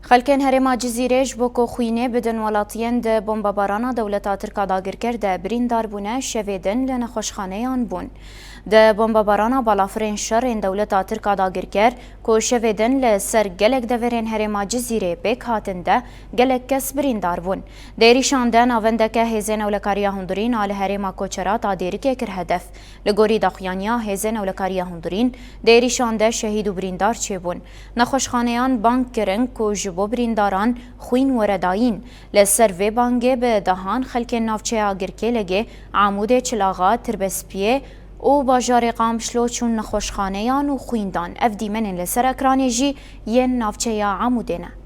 خلکن هرما جزیرهش بوکو خوینه بدن ولاتین ده بمباران دولتا ترکا داگر کرده بریندار بونه شویدن لنخوشخانه آن بون. ده بمباران بالافرین شر دولتا ترکا داگر کرد که شویدن لسر گلک دورین هرما جزیره بیک هاتن ده گلک کس بریندار بون. دیریشان ده ناونده که هزین اولکاریا هندورین آل هرما کوچرات آدیری که کر هدف. لگوری داخیانیا هزین اولکاریا هندورین دیریشان ده شهید و بریندار چه بون. نخوشخانه آن بانک کرن که بو برینداران خوین ورداین لسر وی بانگه به دهان خلک نافچه آگرکه لگه عمود چلاغا تربسپیه او باجار قامشلو چون نخوشخانه یان و خویندان اف دیمنن لسر اکرانی جی ین نافچه یا عمودینه.